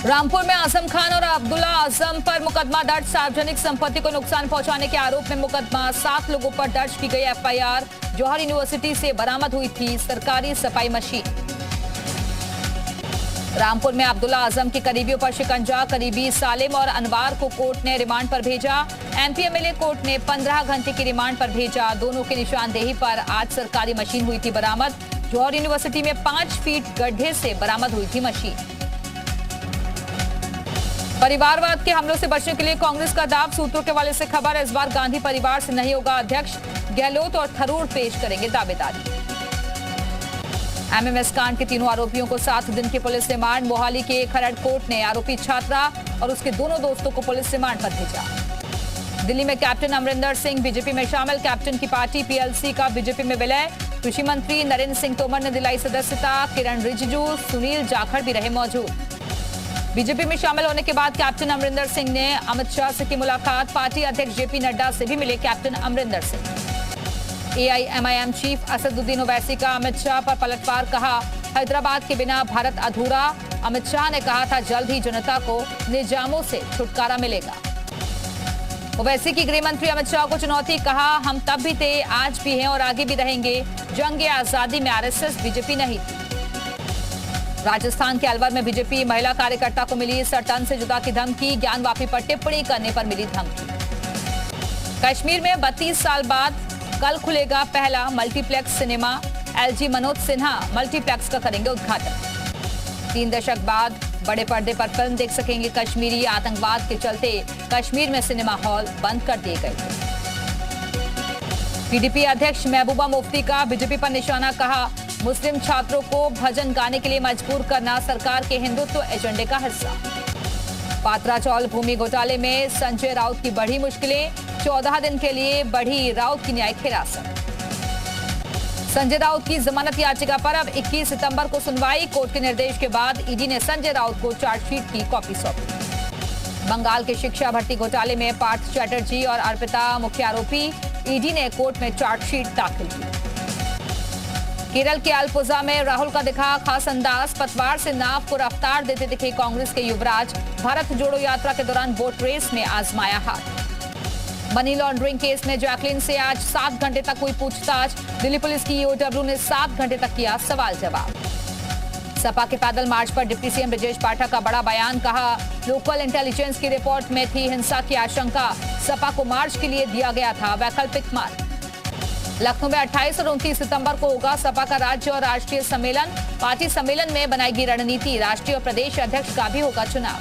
रामपुर में आजम खान और अब्दुल्ला आजम पर मुकदमा दर्ज। सार्वजनिक संपत्ति को नुकसान पहुंचाने के आरोप में मुकदमा। 7 लोगों पर दर्ज की गई एफआईआर। जौहर यूनिवर्सिटी से बरामद हुई थी सरकारी सफाई मशीन। रामपुर में अब्दुल्ला आजम के करीबियों पर शिकंजा। करीबी सालिम और अनवार को कोर्ट ने रिमांड पर भेजा। एमपी एमएलए कोर्ट ने 15 घंटे की रिमांड पर भेजा। दोनों की निशानदेही पर आज सरकारी मशीन हुई थी बरामद। जौहर यूनिवर्सिटी में 5 फीट गड्ढे से बरामद हुई थी मशीन। परिवारवाद के हमलों से बचने के लिए कांग्रेस का दाव। सूत्रों के हवाले से खबर। इस बार गांधी परिवार से नहीं होगा अध्यक्ष। गहलोत और थरूर पेश करेंगे दावेदारी। एमएमएस कांड के तीनों आरोपियों को 7 दिन की पुलिस रिमांड। मोहाली के खरड़ कोर्ट ने आरोपी छात्रा और उसके दोनों दोस्तों को पुलिस रिमांड पर भेजा। दिल्ली में कैप्टन अमरिंदर सिंह बीजेपी में शामिल। कैप्टन की पार्टी पीएलसी का बीजेपी में विलय। कृषि मंत्री नरेंद्र सिंह तोमर ने दिलाई सदस्यता। किरण रिजिजू, सुनील जाखड़ भी रहे मौजूद। बीजेपी में शामिल होने के बाद कैप्टन अमरिंदर सिंह ने अमित शाह से की मुलाकात। पार्टी अध्यक्ष जेपी नड्डा से भी मिले captain Amarinder Singh. AIMIM chief Asaduddin Owaisi का अमित शाह पर पलटवार। कहा, हैदराबाद के बिना भारत अधूरा। अमित शाह ने कहा था जल्द ही जनता को निजामों से छुटकारा मिलेगा। ओवैसी की गृह मंत्री अमित शाह को चुनौती। कहा, हम तब भी थे, आज भी हैं और आगे भी रहेंगे। जंग आजादी में आरएसएस बीजेपी नहीं थी। राजस्थान के अलवर में बीजेपी महिला कार्यकर्ता को मिली 100 टन से जुदा की धमकी। ज्ञानवापी पर टिप्पणी करने पर मिली धमकी। कश्मीर में 32 साल बाद कल खुलेगा पहला multiplex cinema. LG Manoj Sinha multiplex का करेंगे उद्घाटन। 3 दशक बाद बड़े पर्दे पर फिल्म देख सकेंगे कश्मीरी। आतंकवाद के चलते कश्मीर में सिनेमा हॉल बंद कर दिए गए। पीडीपी अध्यक्ष महबूबा मुफ्ती का बीजेपी पर निशाना। कहा, मुस्लिम छात्रों को भजन गाने के लिए मजबूर करना सरकार के हिंदुत्व एजेंडे का हिस्सा। पात्रा चौल भूमि घोटाले में संजय राउत की बढ़ी मुश्किलें। 14 दिन के लिए बढ़ी राउत की न्यायिक हिरासत। संजय राउत की जमानत याचिका पर अब 21 सितंबर को सुनवाई। कोर्ट के निर्देश के बाद ईडी ने संजय राउत को चार्जशीट की कॉपी सौंपी। बंगाल के शिक्षा भर्ती घोटाले में पार्थ चैटर्जी और अर्पिता मुख्य आरोपी। ईडी ने कोर्ट में चार्जशीट दाखिल की। केरल के अल्पुजा में राहुल का दिखा खास अंदाज। पतवार से नाव को रफ्तार देते दिखे कांग्रेस के युवराज। भारत जोड़ो यात्रा के दौरान बोट रेस में आजमाया हाथ। मनी लॉन्ड्रिंग केस में जैकलिन से आज 7 घंटे तक हुई पूछताछ। दिल्ली पुलिस की ईओडब्ल्यू ने 7 घंटे तक किया सवाल जवाब। सपा के पैदल मार्च पर डिप्टी सीएम ब्रजेश पाठक का बड़ा बयान। कहा, लोकल इंटेलिजेंस की रिपोर्ट में थी हिंसा की आशंका। सपा को मार्च के लिए दिया गया था वैकल्पिक मार्ग। लखनऊ में 28 और 29 सितंबर को होगा सपा का राज्य और राष्ट्रीय सम्मेलन। पार्टी सम्मेलन में बनाएगी रणनीति। राष्ट्रीय और प्रदेश अध्यक्ष का भी होगा चुनाव।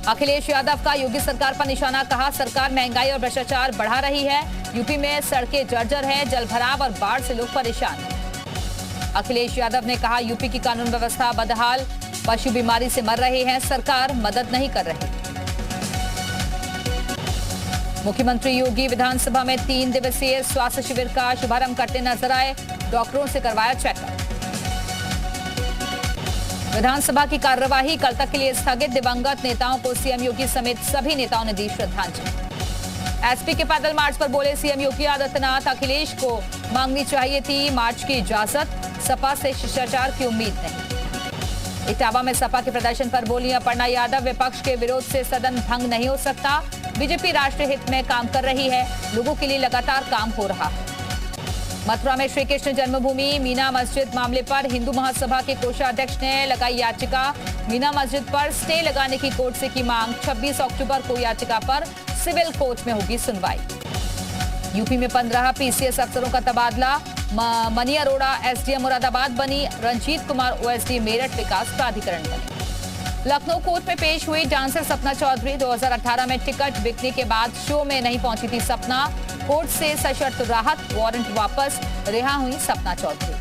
अखिलेश यादव का योगी सरकार पर निशाना। कहा, सरकार महंगाई और भ्रष्टाचार बढ़ा रही है। यूपी में सड़कें जर्जर हैं। जलभराव और बाढ़ से लोग परेशान। अखिलेश यादव ने कहा, यूपी की कानून व्यवस्था बदहाल। पशु बीमारी से मर रहे हैं, सरकार मदद नहीं कर रही। मुख्यमंत्री योगी विधानसभा में 3 दिवसीय स्वास्थ्य शिविर का शुभारंभ करते नजर आए। डॉक्टरों से करवाया चेकअप। विधानसभा की कार्यवाही कल तक के लिए स्थगित। दिवंगत नेताओं को सीएम योगी समेत सभी नेताओं ने दी श्रद्धांजलि। एसपी के पैदल मार्च पर बोले सीएम योगी आदित्यनाथ, अखिलेश को मांगनी चाहिए थी मार्च की इजाजत। सपा से शिष्टाचार की उम्मीद नहीं। इटावा में सपा के प्रदर्शन पर बोली अपर्णा यादव, विपक्ष के विरोध से सदन भंग नहीं हो सकता। बीजेपी राष्ट्रीय हित में काम कर रही है। लोगों के लिए लगातार काम हो रहा है। मथुरा में श्री कृष्ण जन्मभूमि मीना मस्जिद मामले पर हिंदू महासभा के कोषाध्यक्ष ने लगाई याचिका। मीना मस्जिद पर स्टे लगाने की कोर्ट से की मांग। 26 अक्टूबर को याचिका पर सिविल कोर्ट में होगी सुनवाई। यूपी में 15 पीसीएस अफसरों का तबादला। मनी अरोड़ा एसडीएम मुरादाबाद बनी। रंजीत कुमार ओएसडी मेरठ विकास प्राधिकरण बने। लखनऊ कोर्ट में पेश हुई डांसर सपना चौधरी। 2018 में टिकट बिकने के बाद शो में नहीं पहुंची थी सपना। कोर्ट से सशर्त राहत, वारंट वापस, रिहा हुई सपना चौधरी।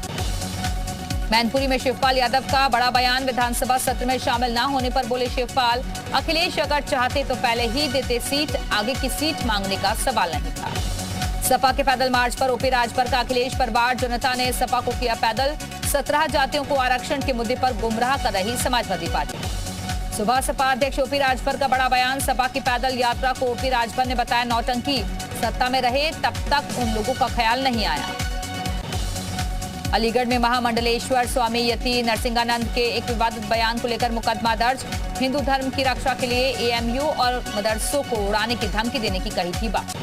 मैनपुरी में शिवपाल यादव का बड़ा बयान। विधानसभा सत्र में शामिल न होने पर बोले शिवपाल, अखिलेश अगर चाहते तो पहले ही देते सीट, आगे की सीट मांगने का सवाल नहीं था। सपा के पैदल मार्च पर ओपी राजभर का अखिलेश पर वार। जनता ने सपा को किया पैदल। 17 जातियों को आरक्षण के मुद्दे पर गुमराह कर रही समाजवादी पार्टी। सुबह सपा अध्यक्ष ओपी राजभर का बड़ा बयान। सपा की पैदल यात्रा को ओपी राजभर ने बताया नौटंकी। सत्ता में रहे तब तक उन लोगों का ख्याल नहीं आया। अलीगढ़ में महामंडलेश्वर स्वामी यति नरसिंहानंद के एक विवादित बयान को लेकर मुकदमा दर्ज। हिंदू धर्म की रक्षा के लिए एएमयू और मदरसों को उड़ाने की धमकी देने की कही थी बात।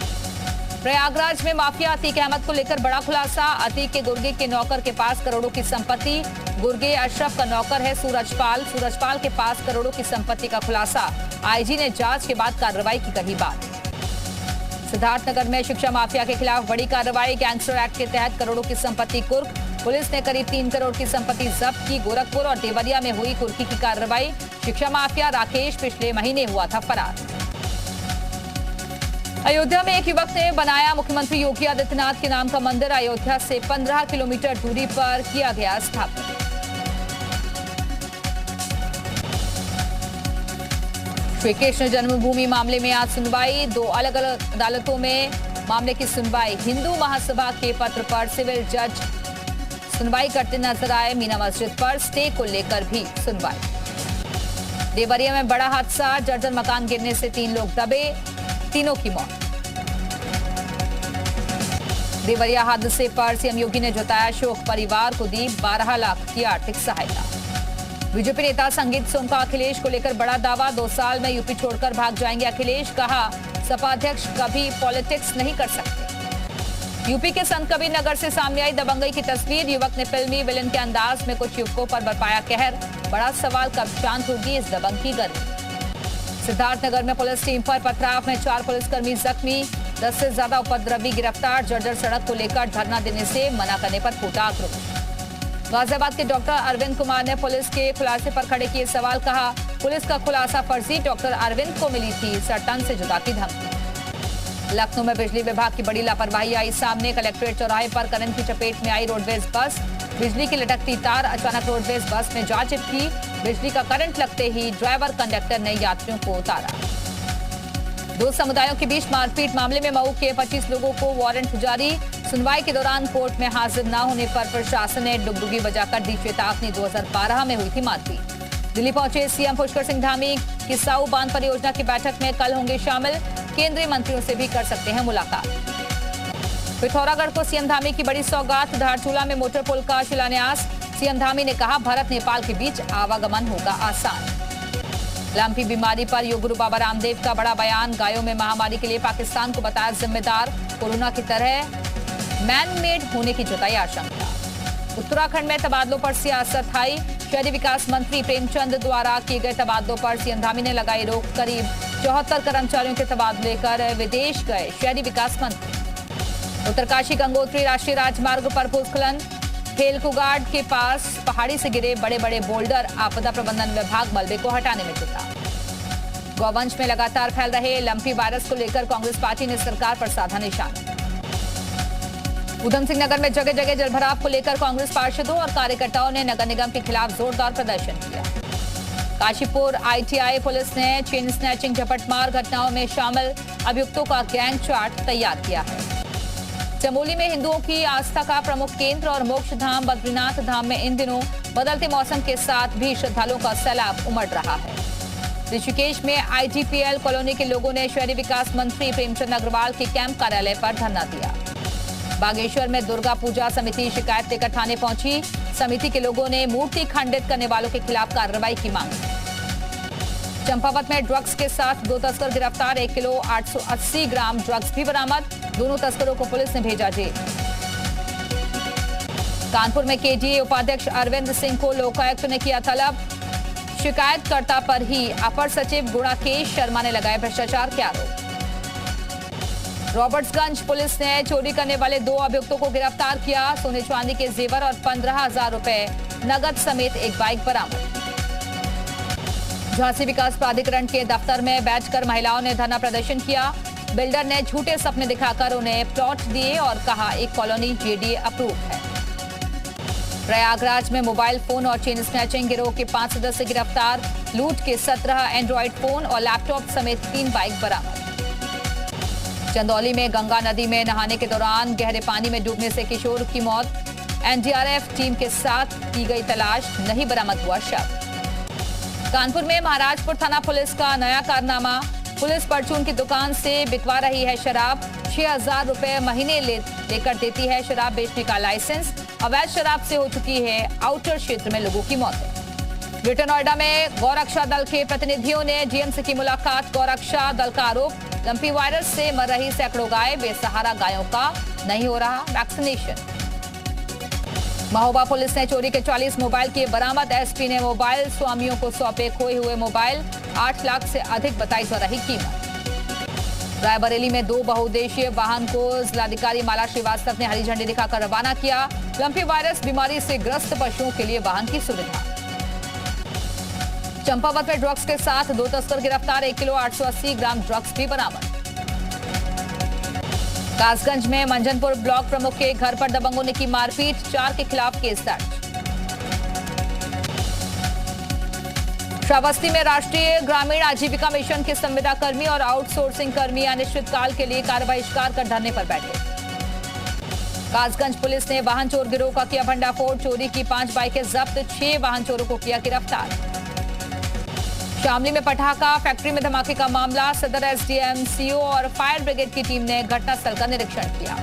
प्रयागराज में माफिया अतीक अहमद को लेकर बड़ा खुलासा। अतीक के गुर्गे के नौकर के पास करोड़ों की संपत्ति। गुर्गे अशरफ का नौकर है सूरजपाल के पास करोड़ों की संपत्ति का खुलासा। आईजी ने जांच के बाद कार्रवाई की कही बात। सिद्धार्थनगर में शिक्षा माफिया के खिलाफ बड़ी कार्रवाई। गैंगस्टर एक्ट के तहत करोड़ों की संपत्ति कुर्क। पुलिस ने करीब 3 करोड़ की संपत्ति जब्त की। गोरखपुर और देवरिया में हुई कुर्की की कार्रवाई। शिक्षा माफिया राकेश पिछले महीने हुआ था फरार। अयोध्या में एक युवक ने बनाया मुख्यमंत्री योगी आदित्यनाथ के नाम का मंदिर। अयोध्या से 15 किलोमीटर दूरी पर किया गया स्थापित। श्री कृष्ण जन्मभूमि मामले में आज सुनवाई। 2 अलग अलग अदालतों में मामले की सुनवाई। हिंदू महासभा के पत्र पर सिविल जज सुनवाई करते नजर आए। मीना मस्जिद पर स्टे को लेकर भी सुनवाई। देवरिया में बड़ा हादसा। जर्जर मकान गिरने से 3 लोग दबे, तीनों की मौत। देवरिया हादसे पर सीएम योगी ने जताया शोक। परिवार को दी 12 लाख की आर्थिक सहायता। बीजेपी नेता संगीत सोम का अखिलेश को लेकर बड़ा दावा। 2 साल में यूपी छोड़कर भाग जाएंगे अखिलेश। कहा सपा अध्यक्ष कभी पॉलिटिक्स नहीं कर सकते। यूपी के संत कबीर नगर से सामने आई दबंगई की तस्वीर। युवक ने फिल्मी विलन के अंदाज में कुछ युवकों पर बरपाया कहर। बड़ा सवाल कब शांत होगी इस दबंग की गर्मी। सिद्धार्थनगर में पुलिस टीम पर पथराव में 4 पुलिसकर्मी जख्मी। 10 से ज्यादा उपद्रवी गिरफ्तार। जर्जर सड़क को लेकर धरना देने से मना करने पर फूटा आक्रोश। गाजियाबाद के डॉक्टर अरविंद कुमार ने पुलिस के खुलासे पर खड़े किए सवाल। कहा पुलिस का खुलासा फर्जी। डॉक्टर अरविंद को मिली थी सटन से जुदा की धमकी। लखनऊ में बिजली विभाग की बड़ी लापरवाही आई सामने। कलेक्ट्रेट चौराहे पर करंट की चपेट में आई रोडवेज बस। बिजली की लटकती तार अचानक रोडवेज बस में जा चिपकी। बिजली का करंट लगते ही ड्राइवर कंडक्टर ने यात्रियों को उतारा। 2 समुदायों के बीच मारपीट मामले में मऊ के 25 लोगों को वारंट जारी। सुनवाई के दौरान कोर्ट में हाजिर न होने पर प्रशासन ने डुगडुगी बजाकर दी चेतावनी। 2012 में हुई थी मारपीट। दिल्ली पहुंचे सीएम पुष्कर सिंह धामी। किसाऊ बांध परियोजना की बैठक में कल होंगे शामिल। केंद्रीय मंत्रियों से भी कर सकते हैं मुलाकात। पिथौरागढ़ को सीएम धामी की बड़ी सौगात। धारचूला में मोटर पुल का शिलान्यास। सीएम धामी ने कहा भारत नेपाल के बीच आवागमन होगा आसान। लंपी बीमारी पर योग गुरु बाबा रामदेव का बड़ा बयान। गायों में महामारी के लिए पाकिस्तान को बताया जिम्मेदार। कोरोना की तरह मैन मेड होने की जताई आशंका। उत्तराखंड में तबादलों पर सियासत आई। शहरी विकास मंत्री प्रेमचंद द्वारा किए गए तबादलों पर सीएम धामी ने लगाई रोक। करीब 74 कर्मचारियों के तबादले कर विदेश गए शहरी विकास मंत्री। उत्तरकाशी गंगोत्री राष्ट्रीय राजमार्ग पर भूस्खलन। हेलकुगाड के पास पहाड़ी से गिरे बड़े बड़े बोल्डर। आपदा प्रबंधन विभाग मलबे को हटाने में जुटा। गौवंश में लगातार फैल रहे लंपी वायरस को लेकर कांग्रेस पार्टी ने सरकार पर साधा निशाना। उधम सिंह नगर में जगह जगह जलभराव को लेकर कांग्रेस पार्षदों और कार्यकर्ताओं ने नगर निगम के खिलाफ जोरदार प्रदर्शन किया। काशीपुर आईटीआई पुलिस ने चेन स्नैचिंग झपटमार घटनाओं में शामिल अभियुक्तों का गैंग चार्ट तैयार किया है। चमोली में हिंदुओं की आस्था का प्रमुख केंद्र और मोक्ष धाम बद्रीनाथ धाम में इन दिनों बदलते मौसम के साथ भी श्रद्धालुओं का सैलाब उमड़ रहा है। ऋषिकेश में आईटीपीएल कॉलोनी के लोगों ने शहरी विकास मंत्री प्रेमचंद अग्रवाल के कैंप कार्यालय पर धरना दिया। बागेश्वर में दुर्गा पूजा समिति शिकायत लेकर थाने पहुंची। समिति के लोगों ने मूर्ति खंडित करने वालों के खिलाफ कार्रवाई की मांग। चंपावत में ड्रग्स के साथ 2 तस्कर गिरफ्तार। 1 किलो 880 ग्राम ड्रग्स भी बरामद। दोनों तस्करों को पुलिस ने भेजा जेल। कानपुर में केडीए उपाध्यक्ष अरविंद सिंह को लोकायुक्त ने किया तलब। शिकायतकर्ता पर ही अपर सचिव गुणाकेश शर्मा ने लगाए भ्रष्टाचार के आरोप। रॉबर्ट्सगंज पुलिस ने चोरी करने वाले 2 अभियुक्तों को गिरफ्तार किया। सोने चांदी के जेवर और 15,000 रुपए नगद समेत एक बाइक बरामद। झांसी विकास प्राधिकरण के दफ्तर में बैठकर महिलाओं ने धरना प्रदर्शन किया। बिल्डर ने झूठे सपने दिखाकर उन्हें प्लॉट दिए और कहा एक कॉलोनी जेडीए अप्रूव है। प्रयागराज में मोबाइल फोन और चेन स्नैचिंग गिरोह के 5 सदस्य गिरफ्तार। लूट के 17 एंड्रॉइड फोन और लैपटॉप समेत 3 बाइक बरामद। चंदौली में गंगा नदी में नहाने के दौरान गहरे पानी में डूबने से किशोर की मौत। एनडीआरएफ टीम के साथ की गई तलाश, नहीं बरामद हुआ शव। कानपुर में महाराजपुर थाना पुलिस का नया कारनामा। पुलिस परचून की दुकान से बिकवा रही है शराब। 6,000 रुपए महीने लेकर देती है शराब बेचने का लाइसेंस। अवैध शराब से हो चुकी है आउटर क्षेत्र में लोगों की मौतें। ग्रेटर नोएडा में गौरक्षा दल के प्रतिनिधियों ने डीएम से की मुलाकात। गौरक्षा दल का आरोप, लंपी वायरस से मर रही सैकड़ों गाय, बेसहारा गायों का नहीं हो रहा वैक्सीनेशन। महोबा पुलिस ने चोरी के 40 मोबाइल किए बरामद। एसपी ने मोबाइल स्वामियों को सौंपे खोए हुए मोबाइल। 8 लाख से अधिक बताई जा रही कीमत। रायबरेली में 2 बहुउद्देशीय वाहन को जिलाधिकारी माला श्रीवास्तव ने हरी झंडी दिखाकर रवाना किया। लंपी वायरस बीमारी से ग्रस्त पशुओं के लिए वाहन की सुविधा। चंपावत में ड्रग्स के साथ 2 तस्कर गिरफ्तार। 1 किलो 880 ग्राम ड्रग्स भी बरामद। कासगंज में मंजनपुर ब्लॉक प्रमुख के घर पर दबंगों ने की मारपीट। 4 के खिलाफ केस दर्ज। श्रावस्ती में राष्ट्रीय ग्रामीण आजीविका मिशन के संविदा कर्मी और आउटसोर्सिंग कर्मी अनिश्चितकाल के लिए कार्य बहिष्कार कर धरने पर बैठे। कासगंज पुलिस ने वाहन चोर गिरोह का किया भंडाफोड़। चोरी की 5 बाइकें जब्त। 6 वाहन चोरों को किया गिरफ्तार। शामली में पटाखा फैक्ट्री में धमाके का मामला। सदर एसडीएम, सीओ और फायर ब्रिगेड की टीम ने घटनास्थल का निरीक्षण किया।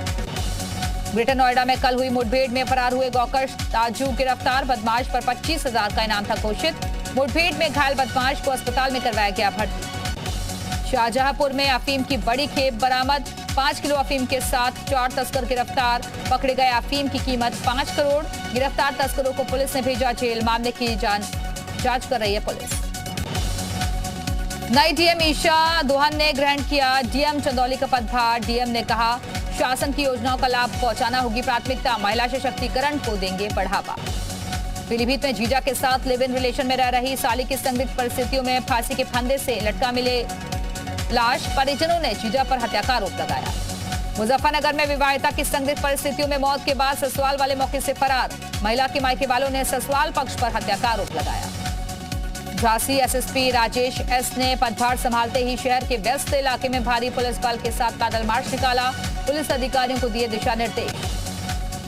ग्रेटर नोएडा में कल हुई मुठभेड़ में फरार हुए गौकश ताजू गिरफ्तार। बदमाश पर 25,000 का इनाम था घोषित। मुठभेड़ में घायल बदमाश को अस्पताल में करवाया गया भर्ती। शाहजहांपुर में अफीम की बड़ी खेप बरामद। 5 किलो अफीम के साथ 4 तस्कर गिरफ्तार। पकड़े गए अफीम की कीमत 5 करोड़। गिरफ्तार तस्करों को पुलिस ने भेजा जेल। मामले की जांच कर रही है पुलिस। नई डीएम ईशा दोहन ने ग्रहण किया डीएम चंदौली का पदभार। डीएम ने कहा, शासन की योजनाओं का लाभ पहुंचाना होगी प्राथमिकता। महिला सशक्तिकरण को देंगे बढ़ावा। पीलीभीत में जीजा के साथ लिव इन रिलेशन में रह रही साली की संदिग्ध परिस्थितियों में फांसी के फंदे से लटका मिले लाश। परिजनों ने जीजा पर हत्या का आरोप लगाया। मुजफ्फरनगर में विवाहिता की संदिग्ध परिस्थितियों में मौत के बाद ससुराल वाले मौके से फरार। महिला के मायके वालों ने ससुराल पक्ष पर हत्या का आरोप लगाया। झांसी एसएसपी राजेश एस ने पदभार संभालते ही शहर के व्यस्त इलाके में भारी पुलिस बल के साथ पैदल मार्च निकाला। पुलिस अधिकारियों को दिए दिशा निर्देश।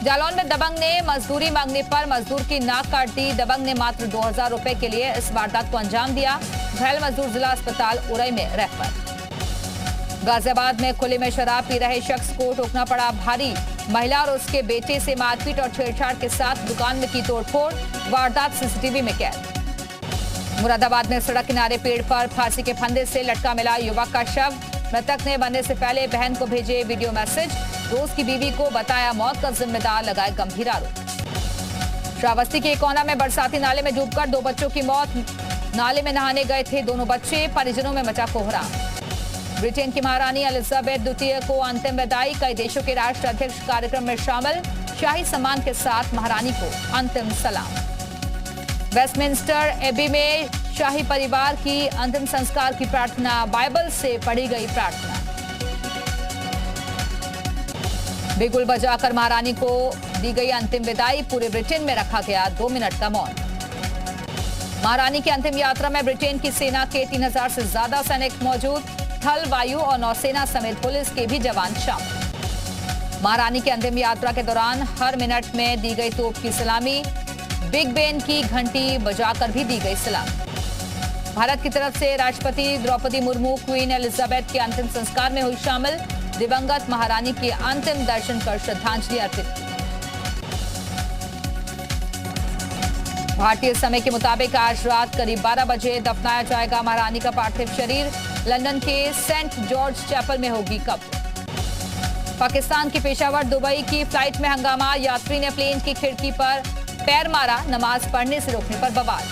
जालौन में दबंग ने मजदूरी मांगने पर मजदूर की नाक काट दी। दबंग ने मात्र 2,000 रुपए के लिए इस वारदात को अंजाम दिया। घायल मजदूर जिला अस्पताल उरई में रेफर। गाजियाबाद में खुले में शराब पी रहे शख्स को टोकना पड़ा भारी। महिला और उसके बेटे से मारपीट और छेड़छाड़ के साथ दुकान में की तोड़फोड़। वारदात सीसीटीवी में कैद। मुरादाबाद में सड़क किनारे पेड़ पर फांसी के फंदे से लटका मिला युवक का शव। मृतक ने मरने से पहले बहन को भेजे वीडियो मैसेज। दोस्त की बीवी को बताया मौत का जिम्मेदार, लगाए गंभीर आरोप। श्रावस्ती के कोना में बरसाती नाले में डूबकर 2 बच्चों की मौत। नाले में नहाने गए थे दोनों बच्चे। परिजनों में मचा कोहराम। ब्रिटेन की महारानी एलिजाबेथ द्वितीय को अंतिम विदाई। कई देशों के राष्ट्राध्यक्ष कार्यक्रम में शामिल। शाही सम्मान के साथ महारानी को अंतिम सलाम। वेस्टमिंस्टर एबी में शाही परिवार की अंतिम संस्कार की प्रार्थना। बाइबल से पढ़ी गई प्रार्थना। बिगुल बजाकर महारानी को दी गई अंतिम विदाई। पूरे ब्रिटेन में रखा गया 2 मिनट का मौन। महारानी की अंतिम यात्रा में ब्रिटेन की सेना के 3,000 से ज्यादा सैनिक मौजूद। थल, वायु और नौसेना समेत पुलिस के भी जवान शामिल। महारानी की अंतिम यात्रा के दौरान हर मिनट में दी गई तोप की सलामी। बिग बेन की घंटी बजाकर भी दी गई सलामी। भारत की तरफ से राष्ट्रपति द्रौपदी मुर्मू क्वीन एलिजाबेथ के अंतिम संस्कार में हुई शामिल। दिवंगत महारानी के अंतिम दर्शन कर श्रद्धांजलि अर्पित की। भारतीय समय के मुताबिक आज रात करीब 12 बजे दफनाया जाएगा महारानी का पार्थिव शरीर। लंदन के सेंट जॉर्ज चैपल में होगी कब्र। पाकिस्तान के पेशावर दुबई की फ्लाइट में हंगामा। यात्री ने प्लेन की खिड़की पर पैर मारा। नमाज पढ़ने से रोकने पर बवाल।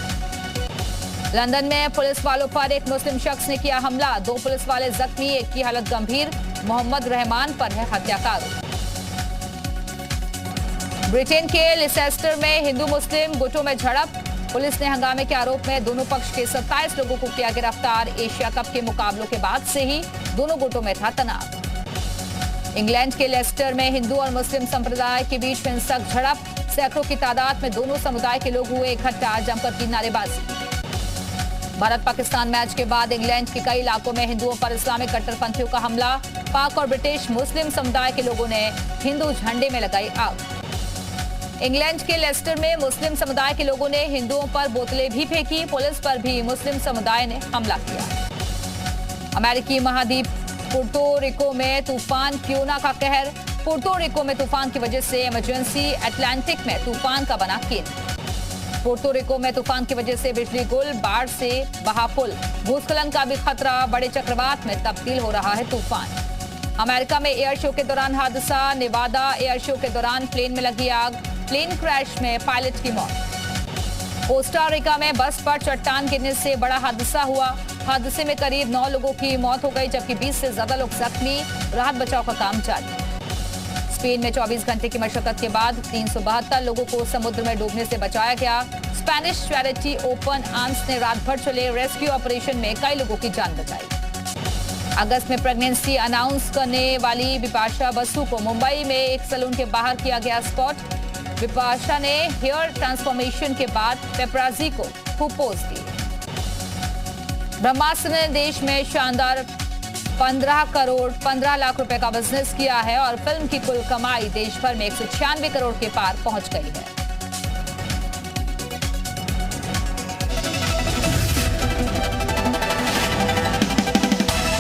लंदन में पुलिस वालों पर एक मुस्लिम शख्स ने किया हमला। 2 पुलिस वाले जख्मी, एक की हालत गंभीर। मोहम्मद रहमान पर है हत्या का आरोप। ब्रिटेन के लिसेस्टर में हिंदू मुस्लिम गुटों में झड़प। पुलिस ने हंगामे के आरोप में दोनों पक्ष के 27 लोगों को किया गिरफ्तार। एशिया कप के मुकाबलों के बाद से ही दोनों गुटों में था तनाव। इंग्लैंड के लेस्टर में हिंदू और मुस्लिम संप्रदाय के बीच हिंसक झड़प। सैकड़ों की तादाद में दोनों समुदाय के लोग हुए इकट्ठा। जमकर की नारेबाजी। भारत पाकिस्तान मैच के बाद इंग्लैंड के कई इलाकों में हिंदुओं पर इस्लामिक कट्टरपंथियों का हमला। पाक और ब्रिटिश मुस्लिम समुदाय के लोगों ने हिंदू झंडे में लगाई आग। इंग्लैंड के लेस्टर में मुस्लिम समुदाय के लोगों ने हिंदुओं पर बोतलें भी फेंकी। पुलिस पर भी मुस्लिम समुदाय ने हमला किया। अमेरिकी महाद्वीप पुर्तो रिको में तूफान फियोना का कहर। पुर्तो रिको में तूफान की वजह से इमरजेंसी। अटलांटिक में तूफान का बना केंद्र। पुर्तो रिको में तूफान की वजह से बिजली गुल, बाढ़ से बहा पुल, भूस्खलन का भी खतरा। बड़े चक्रवात में तब्दील हो रहा है तूफान। अमेरिका में एयर शो के दौरान हादसा। नेवादा एयर शो के दौरान प्लेन में लगी आग। प्लेन क्रैश में पायलट की मौत। कोस्टा रिका में बस पर चट्टान गिरने से बड़ा हादसा हुआ। हादसे में करीब 9 लोगों की मौत हो गई, जबकि 20 से ज्यादा लोग जख्मी। राहत बचाव का काम जारी। स्पेन में 24 घंटे की मशक्कत के बाद 372 लोगों को समुद्र में डूबने से बचाया गया। स्पेनिश चैरिटी ओपन आर्म्स ने रात भर चले रेस्क्यू ऑपरेशन में कई लोगों की जान बचाई। अगस्त में प्रेगनेंसी अनाउंस करने वाली बिपाशा बसु को मुंबई में एक सैलून के बाहर किया गया स्पॉट। बिपाशा ने हेयर ट्रांसफॉर्मेशन के बाद पेपराजी को खूब पोज दी। ब्रह्मास्त्र ने देश में शानदार 15 करोड़ 15 लाख रुपए का बिजनेस किया है और फिल्म की कुल कमाई देश भर में 196 करोड़ के पार पहुंच गई है।